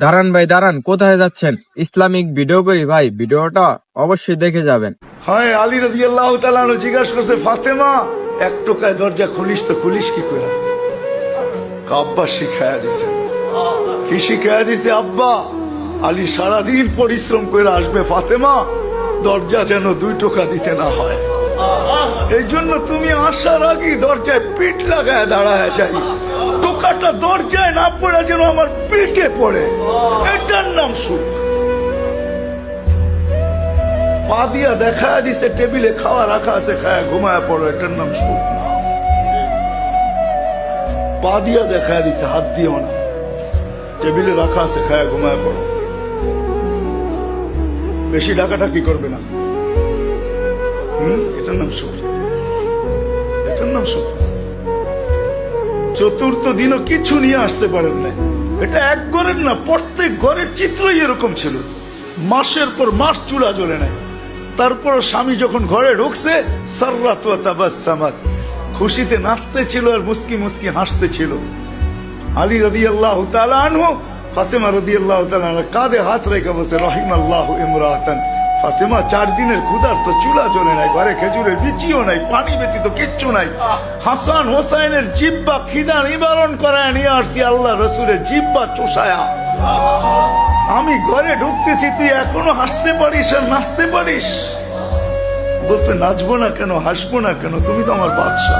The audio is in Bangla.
দাঁড়ান ভাই দাঁড়ান, কোথায় যাচ্ছেন? ইসলামিক ভিডিও করি ভাই, ভিডিওটা অবশ্যই দেখে যাবেন। হয় আলী রাদিয়াল্লাহু তাআলা আনহু জিজ্ঞাসা করছে, ফাতেমা এক টোকায় দরজা খুলিস তো খুলিস কি করে? আব্বা শিখায়া দিছে। কি শিখায়া দিছে আব্বা? আলী সারাদিন পরিশ্রম করে আসবে, ফাতেমা দরজা যেন 2 টোকা দিতে না হয়, এই জন্য তুমি আসার আগে দরজায় পিঠ লাগায় দাঁড়ায় যাই, টোকাটা দরজায় না পড়ে যেন আমার পেটে পড়ে, এটার নাম সুখ। পা দিয়া দেখা দিছে টেবিলে খাওয়া রাখা আছে, খায় ঘুমায় পড়ো, এটার নাম সুখ না। পা দিয়া দেখা দিছে, হাত দিও না, টেবিলে রাখা আছে, খায় ঘুমায় পড়ো, বেশি টাকাটা কি করবে না, এটার নাম সুখ, এটার নাম সুখ। চতুর্থ দিনও কিছু নিয়ে আসতে পারেন না, এটা এক ঘরের না, প্রত্যেক ঘরের চিত্রই এরকম ছিল। মাসের পর মাস চুলা জ্বলে নাই, তারপর স্বামী যখন ঘরে ঢুকছে, সাররাত ওয়া তাবাসসামাত, খুশিতে নাচতে ছিল আর মুস্কি মুস্কি হাসতে ছিল। আলী রাদিয়াল্লাহু তাআলা আনহু ফাতেমা রাদিয়াল্লাহু তাআলা আনহা কাঁধে হাত রেখে বলছে, রহিমাল্লাহু ইমরাতান, ফাতেমা 4 দিনের ক্ষুধার তো চুলা জ্বলে নাই, ঘরে খেজুরের বিচিও নাই, পানি ব্যতীত কিচ্ছু নাই, হাসান হোসাইনের জিহ্বা খিদা নিবারণ করায় নিয়ে আসছি আল্লাহ রসুলের জিহ্বা চুষায়া। আমি ঘরে ঢুকতেছি, তুই এখনো হাসতে পারিস আর নাচতে পারিস? বলতে নাচবো না কেন, হাসবো না কেন, তুমি তো আমার বাদশা।